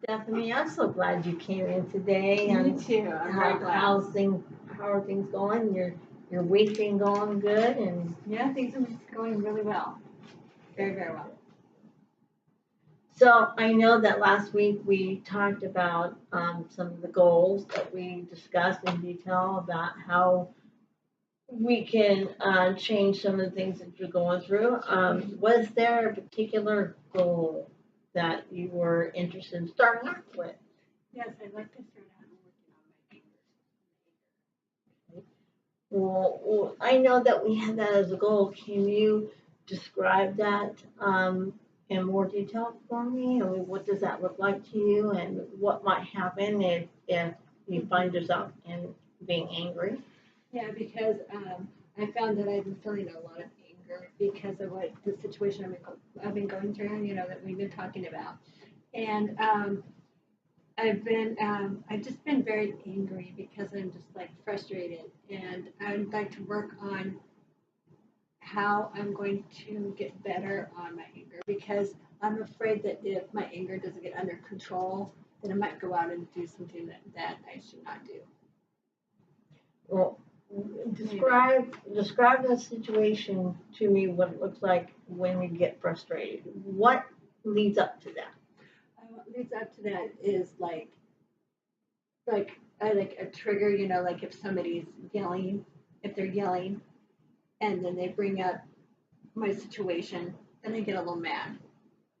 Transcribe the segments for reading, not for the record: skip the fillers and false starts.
Stephanie, I'm so glad you came in today. Me too. I'm very glad. How are things going? Your week been going good and Yeah, things are going really well. Very, very well. so I know that last week we talked about some of the goals that we discussed in detail about how we can change some of the things that you're going through. Was there a particular goal that you were interested in starting off with? Yes, I'd like to start out working on my Well, I know that we had that as a goal. Can you describe that in more detail for me? I mean, what does that look like to you, and what might happen if you find yourself in being angry? Yeah, because I found that I've been feeling a lot of anger because of what the situation I've been going through, that we've been talking about. And I've just been very angry because I'm just like frustrated, and I'd like to work on how I'm going to get better on my anger because I'm afraid that if my anger doesn't get under control, then I might go out and do something that I should not do. Well, describe the situation to me. What it looks like when you get frustrated. What leads up to that? What leads up to that is like a trigger, like if somebody's yelling, if they're yelling, and then they bring up my situation, then I get a little mad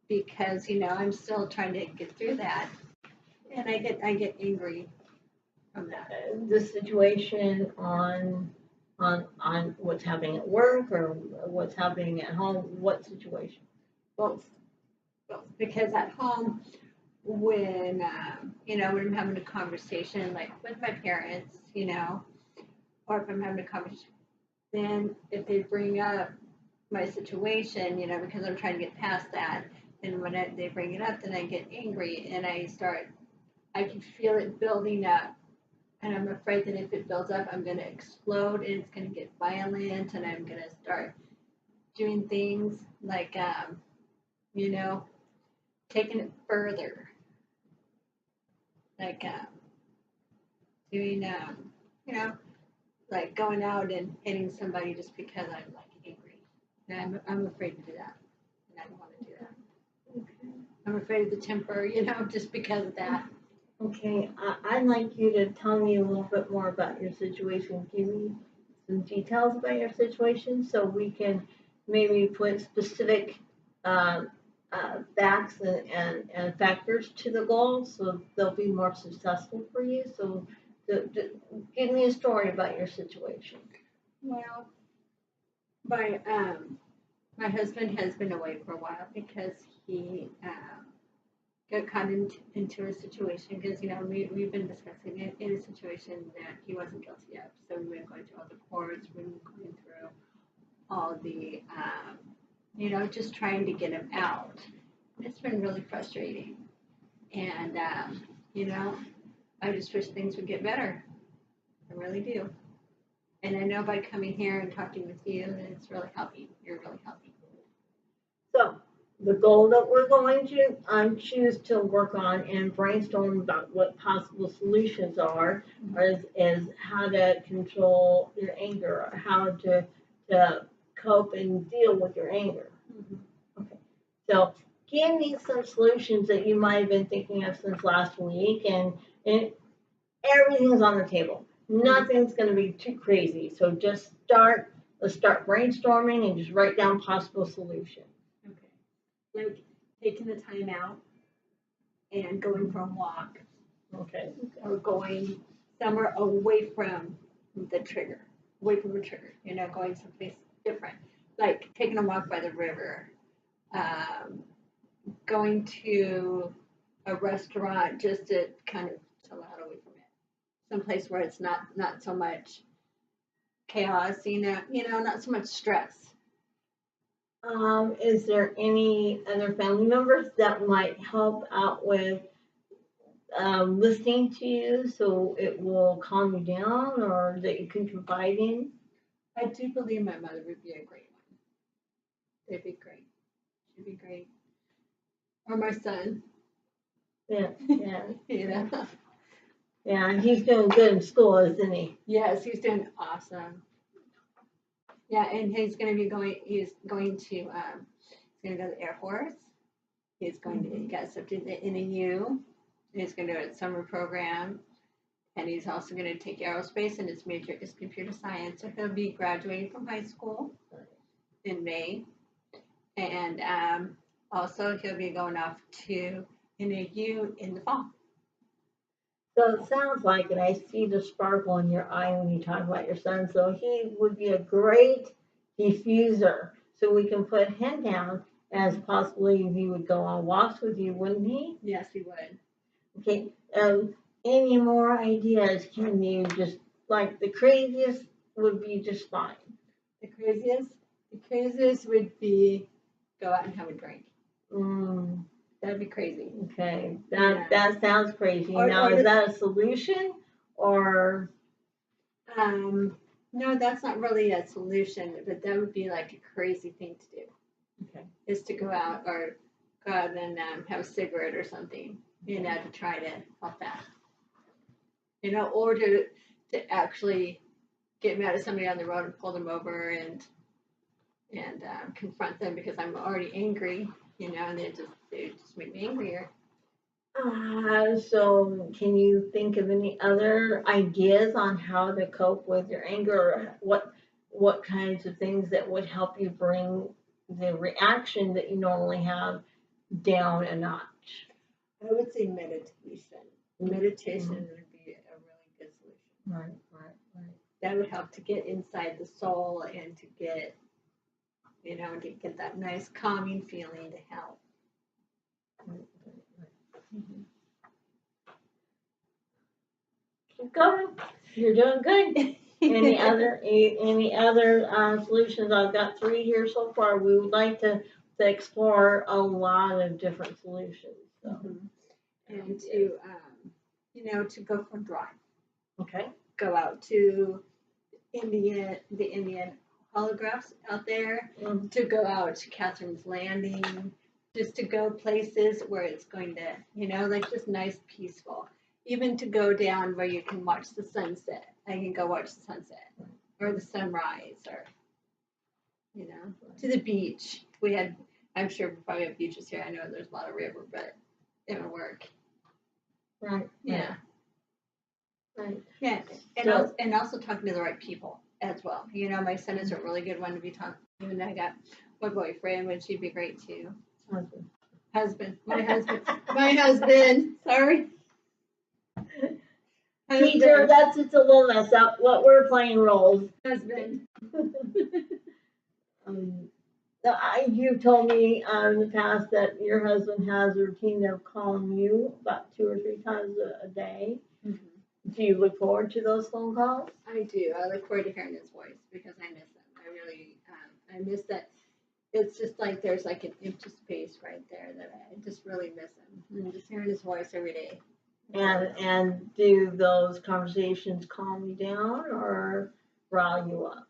because I'm still trying to get through that, and I get angry from that. The situation on what's happening at work or what's happening at home. What situation? Both, because at home when when I'm having a conversation like with my parents, or if I'm having a conversation, then if they bring up my situation, because I'm trying to get past that, and when they bring it up, then I get angry and I can feel it building up. And I'm afraid that if it builds up, I'm going to explode and it's going to get violent and I'm going to start doing things like, you know, taking it further, like doing, you know, like going out and hitting somebody just because I'm like angry. And I'm afraid to do that. And I don't want to do that. I'm afraid of the temper, just because of that. Okay, I'd like you to tell me a little bit more about your situation. Give me some details about your situation so we can maybe put specific uh, facts and factors to the goal so they'll be more successful for you. So, give me a story about your situation. Well, my husband has been away for a while because he got caught into a situation because we've been discussing it in a situation that he wasn't guilty of. So we were going through all the courts, we were going through all the just trying to get him out. It's been really frustrating, and you know I just wish things would get better. I really do. And I know by coming here and talking with you, that it's really helping. You're really helping. So, the goal that we're going to choose to work on and brainstorm about what possible solutions are is how to control your anger, or how to cope and deal with your anger. Mm-hmm. Okay. So, give me some solutions that you might have been thinking of since last week, and everything's on the table. Nothing's going to be too crazy. So, let's start brainstorming and just write down possible solutions. Okay. Like taking the time out and going for a walk. Okay. Or going somewhere away from the trigger, away from the trigger, going someplace different, like taking a walk by the river, um, going to a restaurant just to kind of chill out away from it, someplace where it's not so much chaos, not so much stress. Is there any other family members that might help out with listening to you so it will calm you down or that you can confide in? I do believe my mother would be a great one. They'd be great. She'd be great. Or my son. Yeah, yeah, You know. yeah, and he's doing good in school, isn't he? Yes, he's doing awesome. Yeah, and he's going to be going. He's going to. He's going to go to the Air Force. He's going to he got accepted to the NAU. He's going to do a summer program, and he's also going to take aerospace, and his major is computer science. So he'll be graduating from high school in May, and also he'll be going off to NAU in the fall. So it sounds like, and I see the sparkle in your eye when you talk about your son, so he would be a great diffuser. So we can put him down as possibly he would go on walks with you, wouldn't he? Yes, he would. Okay, any more ideas? Can you just, like, the craziest would be just fine. The craziest would be go out and have a drink. Mm, That'd be crazy. okay, Yeah. that sounds crazy. Or- Now, or is just- that a solution or? No, that's not really a solution, but that would be like a crazy thing to do. Okay. Is to go out and have a cigarette or something, you know, to try to help that. You know, or to actually get mad at somebody on the road and pull them over and confront them because I'm already angry, you know, and they just make me angrier. So can you think of any other ideas on how to cope with your anger, or what kinds of things that would help you bring the reaction that you normally have down a notch? I would say meditation. Meditation would be a really good solution. Right. That would help to get inside the soul and to get, you know, to get that nice calming feeling to help. Keep going. You're doing good. Any other solutions? I've got 3 here so far. We would like to explore a lot of different solutions. So. And to, you know, to go for a drive. Okay. Go out to the Indian holographs out there, to go out to Catherine's Landing, just to go places where it's going to, you know, like just nice, peaceful. Even to go down where you can watch the sunset. I can go watch the sunset or the sunrise or, you know, to the beach. I'm sure we probably have beaches here. I know there's a lot of river, but it would work. Right. Yeah. Right. Yeah, So- and also talking to the right people as well. You know, my son is a really good one to be talking to, and I got my boyfriend, which he'd be great too. My husband. Sorry. Teacher, that's it's a little mess up. What we're playing roles. Husband. You've told me in the past that your husband has a routine of calling you about 2 or 3 times a day. Do you look forward to those phone calls? I do. I look forward to hearing his voice because I miss him. I really, I miss that. It's just like there's like an empty space right there that I just really miss him. And just hearing his voice every day. And do those conversations calm you down or rile you up?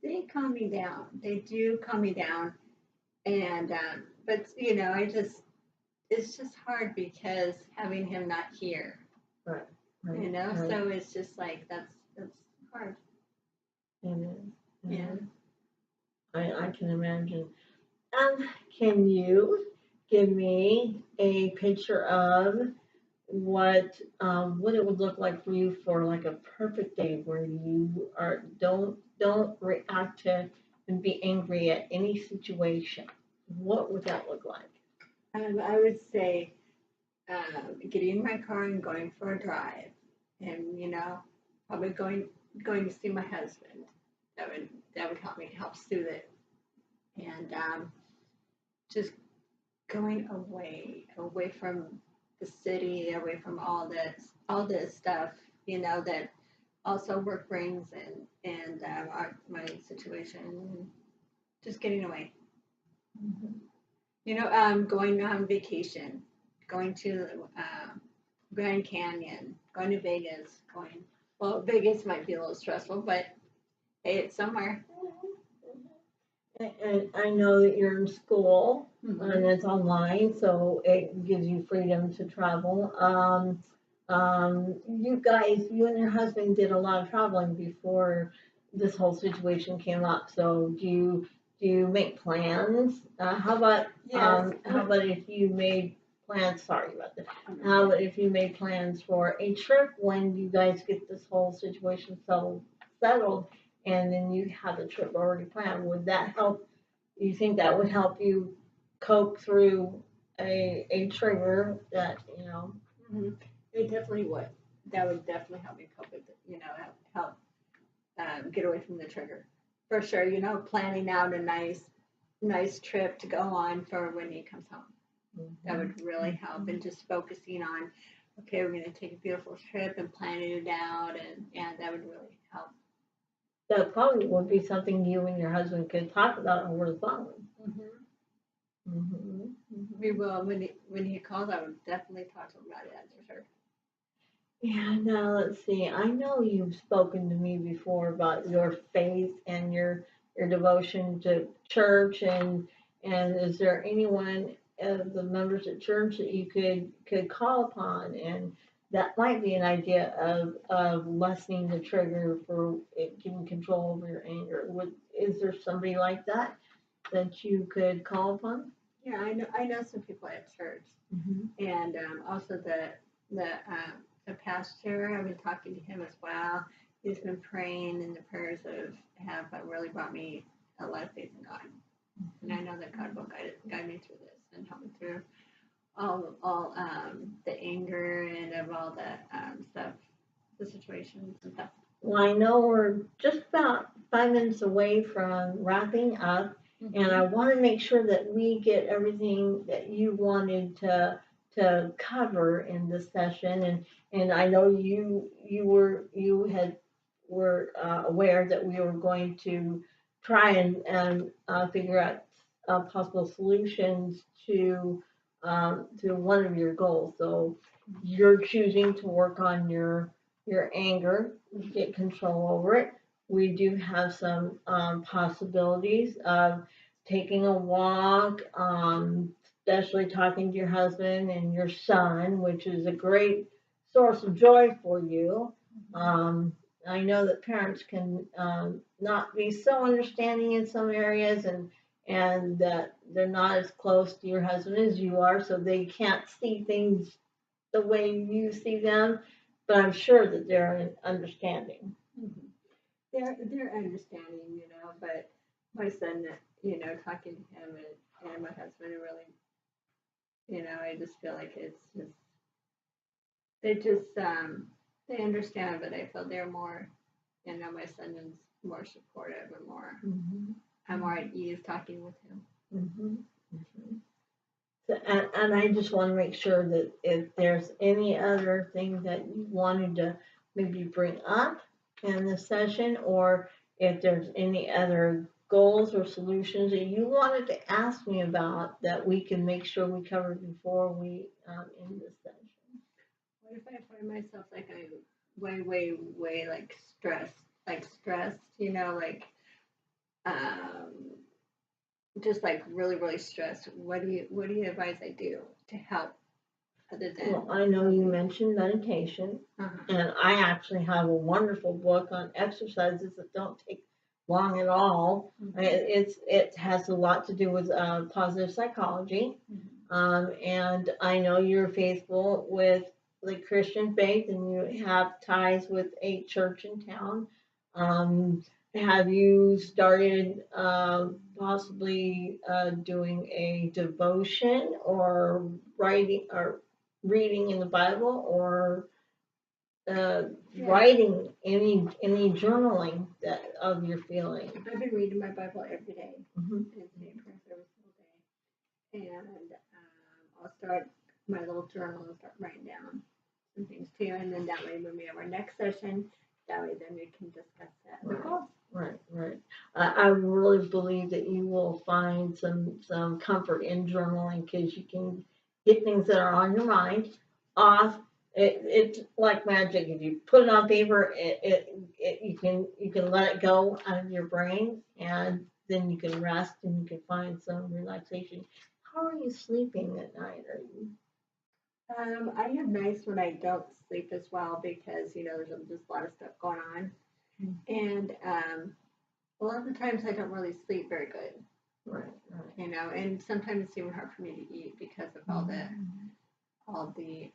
They calm me down. They do calm me down. And, but you know, it's just hard because having him not here, Right. you know, right. so it's just like, that's hard. Amen. Yeah. I can imagine. Can you give me a picture of what it would look like for you for like a perfect day where you don't react to and be angry at any situation? What would that look like? I would say getting in my car and going for a drive, and you know, probably going to see my husband. That would help me help soothe it, and just going away from the city, away from all this stuff, you know, that also work brings and my situation, just getting away. You know, going on vacation, going to Grand Canyon, going to Vegas, Vegas might be a little stressful, but hey, it's somewhere. And I know that you're in school Mhm. and it's online, so it gives you freedom to travel. You guys, you and your husband did a lot of traveling before this whole situation came up. So do you make plans? Yes. How about if you made plans? Sorry about that. How about if you made plans for a trip when you guys get this whole situation so settled? And then you have a trip already planned, would that help? You think that would help you cope through a trigger that, Mhm. It definitely would. That would definitely help me cope with it, help get away from the trigger. For sure, planning out a nice trip to go on for when he comes home. That would really help. And just focusing on, okay, we're going to take a beautiful trip and planning it out. And that would really help. that probably would be something you and your husband could talk about over the phone. Hmm. We will, when he calls, I would definitely talk to him about it, that's for sure. Yeah, now let's see. I know you've spoken to me before about your faith and your devotion to church, and is there anyone of the members at church that you could call upon, and that might be an idea of lessening the trigger for it getting control over your anger. Is there somebody like that you could call upon? Yeah, I know some people at church. And also the pastor, I've been talking to him as well. He's been praying, and the prayers have really brought me a lot of faith in God. And I know that God will guide me through this and help me through all the anger and of all the stuff, the situations and stuff. Well, I know we're just about 5 minutes away from wrapping up, and I want to make sure that we get everything that you wanted to cover in this session. And I know you were aware that we were going to try and figure out possible solutions to one of your goals. So you're choosing to work on your anger, get control over it. We do have some possibilities of taking a walk, especially talking to your husband and your son, which is a great source of joy for you. Um, I know that parents can not be so understanding in some areas, and that they're not as close to your husband as you are, so they can't see things the way you see them, but I'm sure that they're understanding. Mhm. They're understanding, but my son, talking to him and my husband, it really, I just feel like it's just they just they understand, but I feel they're more, my son is more supportive and more. Mm-hmm. I'm more at ease talking with him. Mm-hmm. Mm-hmm. So, and I just want to make sure that if there's any other thing that you wanted to maybe bring up in this session, or if there's any other goals or solutions that you wanted to ask me about that we can make sure we cover before we end this session. What if I find myself like I way like stressed, um, just like really stressed? What do you advise I do to help other Well, than? I know you mentioned meditation, Uh-huh. and I actually have a wonderful book on exercises that don't take long at all. It has a lot to do with positive psychology, and I know you're faithful with the Christian faith, and you have ties with a church in town. Um, have you started possibly doing a devotion or writing or reading in the Bible, or Yeah, writing any journaling that of your feelings? I've been reading my Bible every day Hmm. and saying prayers every single day, and I'll start my little journal and start writing down some things too, and then that way when we have our next session, that way then we can discuss that. Right, right, right. I really believe that you will find some comfort in journaling because you can get things that are on your mind off. It's like magic. If you put it on paper, you can let it go out of your brain, and then you can rest and you can find some relaxation. How are you sleeping at night? Are you? I have nights when I don't sleep as well because, there's just a lot of stuff going on. Mm. And a lot of the times I don't really sleep very good, Right, right. and sometimes it's even hard for me to eat because of all the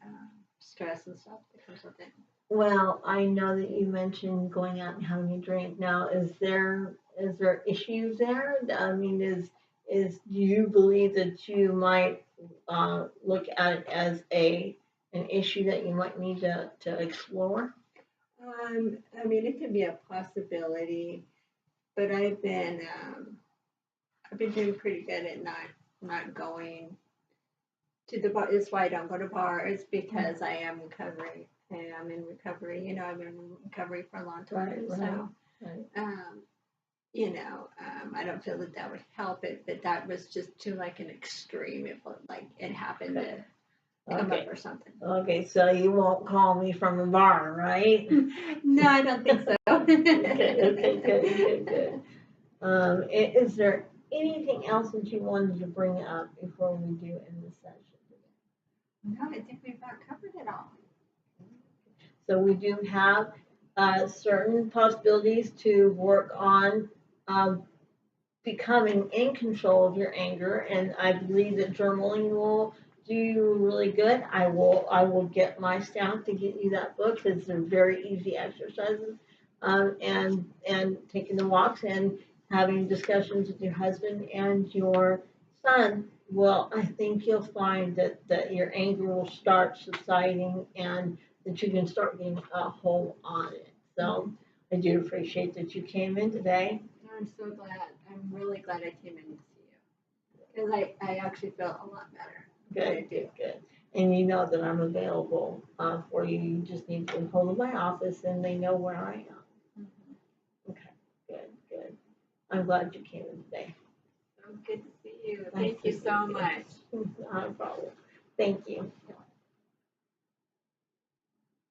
stress and stuff that comes with it. Well, I know that you mentioned going out and having a drink. Now, is there issues there? I mean, do you believe that you might look at it as an issue that you might need to explore? I mean, it could be a possibility, but I've been doing pretty good at not going to the bar. It's why I don't go to bars because I am recovering. I am in recovery. I've been in recovery for a long time. Right, So, right. I don't feel that would help it, but that was just to like an extreme. If like it happened to come Okay. up or something. Okay, so you won't call me from a bar, right? No, I don't think so. Okay, good. Is there anything else that you wanted to bring up before we do end the session? No, I think we've about covered it all. So we do have certain possibilities to work on becoming in control of your anger, and I believe that journaling will do you really good. I will get my staff to get you that book because they're very easy exercises, and taking the walks and having discussions with your husband and your son. Well, I think you'll find that your anger will start subsiding and that you can start getting a hold on it. So I do appreciate that you came in today. I'm so glad. I'm really glad I came in to see you because I actually feel a lot better. Good. And you know that I'm available for you. You just need to get hold of my office and they know where I am. Mm-hmm. Okay, good. I'm glad you came in today. So good to see you. Nice Thank you to so see you. much. Not a problem. Thank you.